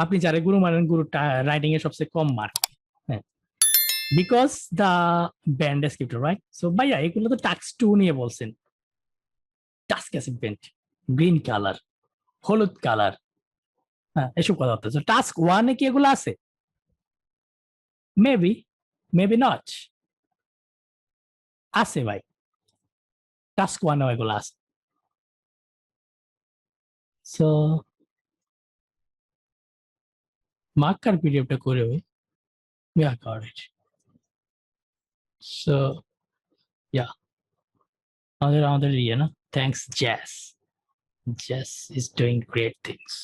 আপনি যারা গুরু মানেন, গুরু রাইটিং এর সবচেয়ে কম মার্ক, হ্যাঁ, because the band descriptor, right? So ভাইয়া এগুলো তো টাস্ক 2 নিয়ে বলছেন। টাস্ক অ্যাসাইনমেন্ট, গ্রিন কালার, হলুদ কালার, হ্যাঁ, এসব কথা হচ্ছে। টাস্ক 1 এ কি এগুলো আছে? Maybe, maybe not. আছে ভাই, টাস্ক 1 এ এগুলো আছে। সো মার্কার পিডিএফটা করে ওই yeah got it. So yeah, আমাদের ইয়ে না, thanks Jess. Jess is doing great things.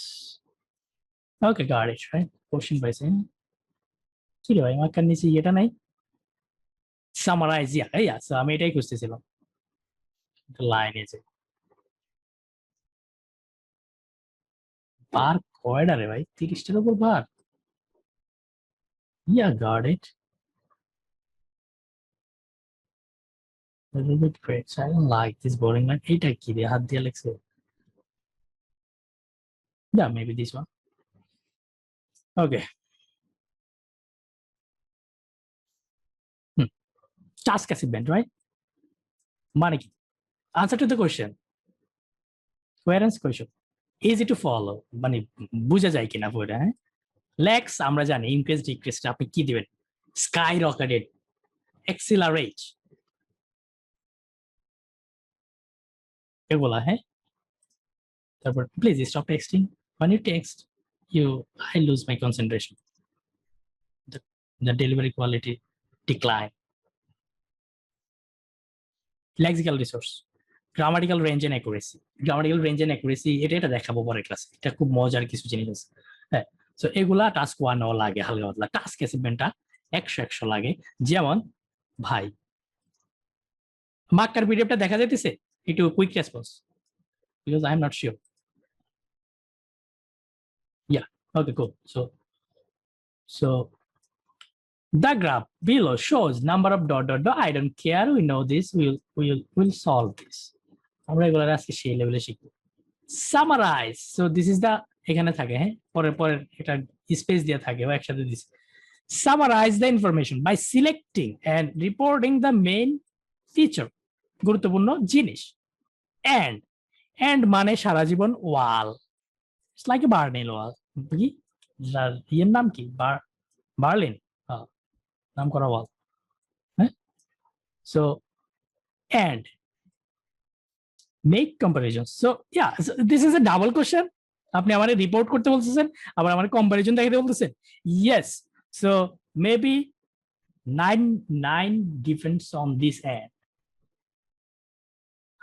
Okay, got it, right? Question by saying কি রে ভাই, মার্কার নিচে এটা নাই, সামারাইজ, ইয়া সো আমি এটাই খুঁজতেছিলাম, লাইন আছে। বার কয়টা রে ভাই? 30টার উপর বার। Yeah, got it. A little bit great. I don't like this boring line. এটা কি রে, হাত দিয়ে লেখছে? Yeah, maybe this one. Okay. Task assignment, right? মানে কি? Answer to the question. Coherence question. Easy to follow. মানে বুঝা যায় কিনা পুরো, হ্যাঁ? Lex আমরা জানি, increase decrease আপনি কি দিবেন? Sky rocketed, accelerate, এগুলা, হ্যাঁ? তারপর please stop texting. When you text, I lose my concentration. The delivery quality decline. Lexical resource, grammatical range and accuracy. Grammatical range and accuracy এটা দেখাবো পরে ক্লাসে, এটা খুব মজার কিছু জিনিস আছে, হ্যাঁ। সো এগুলা টাস্ক 1 ও লাগে হালকা পাতলা। টাস্ক অ্যাসাইনমেন্টটা 100 লাগে। যেমন ভাই মার্কার পিডিএফটা দেখা যাইতেছে, একটু quick response, because I am not sure. Yeah, okay, cool. So the graph below shows number of ... I don't care, we know this, we'll solve this. আমরা এগুলো আজকে সেই লেভেলে শিখবো। Summarize, so this is the, এখানে থাকে, হ্যাঁ, পরে এটা স্পেস দিয়ে থাকে বা একসাথে দিছি। Summarize the information by selecting and reporting the main feature, গুরুত্বপূর্ণ জিনিস। And মানে সারা জীবন ওয়াল, ইটস লাইক এ বার্লিন ওয়াল। কি এর নাম কি? বার্লিন, নাম করা ওয়াল, হ্যাঁ। So and make comparisons. So yeah, so this is a double question. আপনি আমারে রিপোর্ট করতে বলতেছেন, আবার আমারে কম্পারিজন দেখাতে বলতেছেন। Yes, so maybe 9 difference on this end.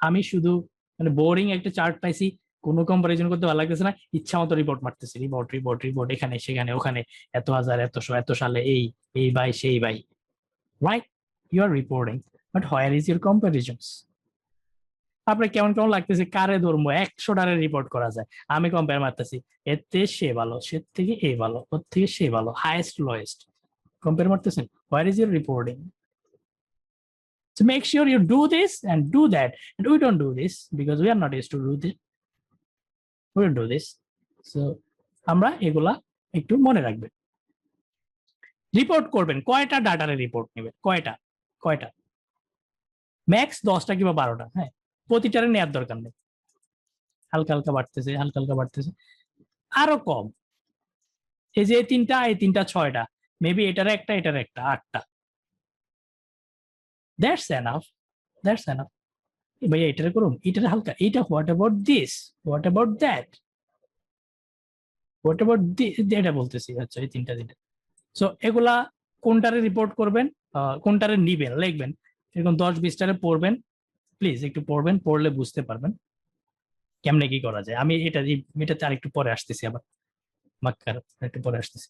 আমি শুধু মানে বোরিং একটা চার্ট পাইছি, কোনো কম্পারিজন করতে ভালো লাগতেছে না, ইচ্ছা মতো রিপোর্ট মারতেছি, রিপোর্ট, এখানে সেখানে ওখানে, এত হাজার এত সালে এই বাই সেই বাই, right? You are reporting, but where is your comparisons? আপনার কেমন কেমন লাগতেছে, কারে ধরবো? 100টারে রিপোর্ট করা যায়, আমি কম্পেয়ার মারতেছি, এতে সে ভালো, সে থেকে এ ভালো, ওর থেকে সে ভালো, হাইয়েস্ট লোয়েস্ট কম্পেয়ার মারতেছেন। Where is your reporting? So make sure you do this and do that, and we don't do this because we are not used to do this. We don't do this. So আমরা এগুলা একটু মনে রাখবেন। Report করবেন, কয়টা ডাটারে report নেবেন? কয়টা? Max 10টা কিংবা 12টা, হ্যাঁ। প্রতিটারে নেওয়ার দরকার নেই, হালকা হালকা বাড়তেছে, আরো কম। এই যে এই তিনটা 6টা, মেবি এটারে একটা 8টা। That's enough. ভাইয়া এটারে করুন, এটারে হালকা, এইটা what about this, what about that, what about এটা বলতেছি। আচ্ছা, এই তিনটা। সো এগুলা কোনটারে রিপোর্ট করবেন, কোনটারে নিবেন, লিখবেন, এরকম 10-20টারে পড়বেন। প্লিজ একটু পড়বেন, পড়লে বুঝতে পারবেন কেমনে কি করা যায়। আমি এটাতে আর একটু পরে আসতেছি, আবার মাক্কার একটু পরে আসতেছি।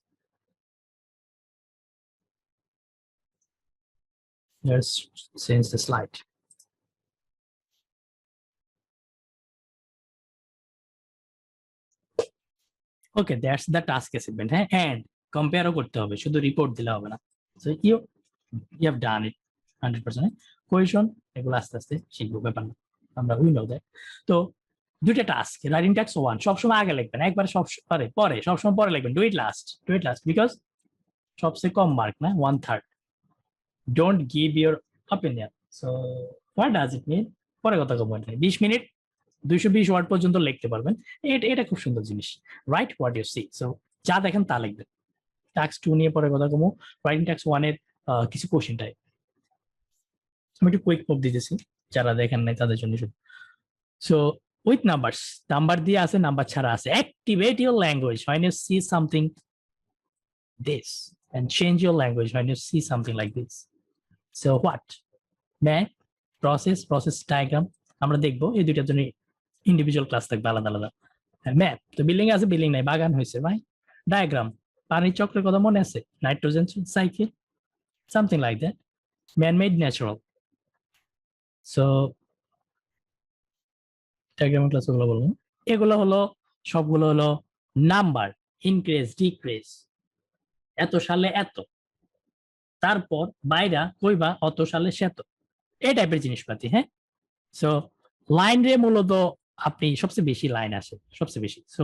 Let's change the slide. Okay, that's the task assignment, হ্যাঁ। and কম্পেয়ারও করতে হবে, শুধু রিপোর্ট দিলে হবে না। So you have done it 100%. Question এগুলো আস্তে আস্তে শিখবো, ব্যাপার না, আমরা উই নো দ্যাট। তো দুইটা টাস্ক, রাইটিং টাস্ক 1 সবসময় আগে লিখবেন, একবার সব পরে সবসময় পরে লিখবেন, ডু ইট লাস্ট বিকজ সবচেয়ে কম মার্ক না, 1/3। Don't give your opinion. So what does it mean? পরে কথা কম, 20 মিনিট 220 ওয়ার্ড পর্যন্ত লিখতে পারবেন। এটা খুব সুন্দর জিনিস। Right what you see. So যা দেখেন তা লিখবেন। টাস্ক 2 নিয়ে পরে কথা কমো। রাইটিং টাস্ক 1 এর কিছু কোশ্চেন টাইপ আমি একটু কুইক মুভ দিতেছি, যারা দেখেন নাই তাদের জন্য। সো উইথ নাম্বারস, নাম্বার দিয়ে আছে, নাম্বার ছাড়া আছে। Activate your language when you see something this and change your language when you see something like this. So what? Math, process diagram আমরা দেখবো, এই দুইটার জন্য ইন্ডিভিজুয়াল ক্লাস থাকবে আলাদা আলাদা। ম্যাথ তো বিল্ডিং আছে, বিল্ডিং নাই, বাগান হয়েছে ভাই। ডায়াগ্রাম, পানির চক্রের কথা মনে আছে, nitrogen cycle, something like that, man made natural. So ডায়াগ্রামের ক্লাস গুলো বললাম, এগুলো হলো সবগুলো হলো নাম্বার, ইনক্রিজ ডিক্রিজ, এত সালে এত, তারপর বাইরা কইবা অত সালে সেত, এই টাইপের জিনিসপাতি। হ্যাঁ, সো লাইন রে মূলত আপনি সবচেয়ে বেশি লাইন আসে, সবচেয়ে বেশি। সো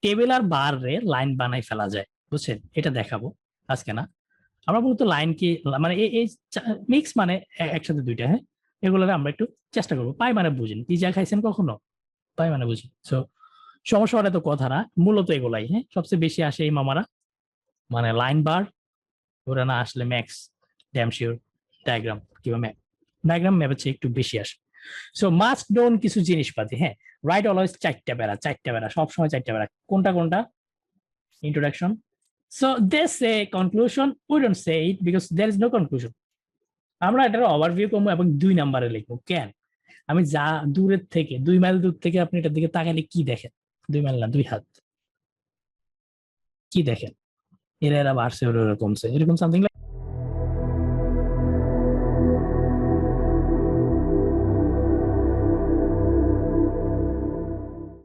টেবিল আর বার রে লাইন বানাই ফেলা যায়, বুঝছেন? এটা দেখাবো আজকে না। আমরা মূলত লাইন কি মানে এই মিক্স মানে একসাথে দুইটা। হ্যাঁ, এগুলোকে আমরা একটু চেষ্টা করবো। পাই মানে বুঝেন, পিজা খাইছেন কখনো? পাই মানে বুঝি। সো সমস্যা তো কথা না, মূলত এগুলাই। হ্যাঁ, সবচেয়ে বেশি আসে এই মামারা, মানে লাইন বার, ওরা না আসলে ম্যাক্স ড্যাম শিওর ডায়াগ্রাম কিংবা ম্যাপ। ডায়াগ্রাম ম্যাপের চেয়ে একটু বেশি আসে। সো মাস্ট ডোন কিছু জিনিসপাতি। হ্যাঁ, রাইট অলওয়েজ 4টা প্যারা, 4টা প্যারা সবসময় 4টা প্যারা। কোনটা কোনটা? Introduction. So they say conclusion, we don't say it because there is no conclusion. আমরা এটার ওভারভিউ করবো এবং 2 নাম্বারে লিখবো। কেন? আমি যা দূরের থেকে 2 মাইল দূর থেকে আপনি এটার দিকে তাকালে কি দেখেন? 2 মাইল না, 2 হাত, কি দেখেন? এরা বাড়ছে, ওরা কমছে, এরকম সামথিং।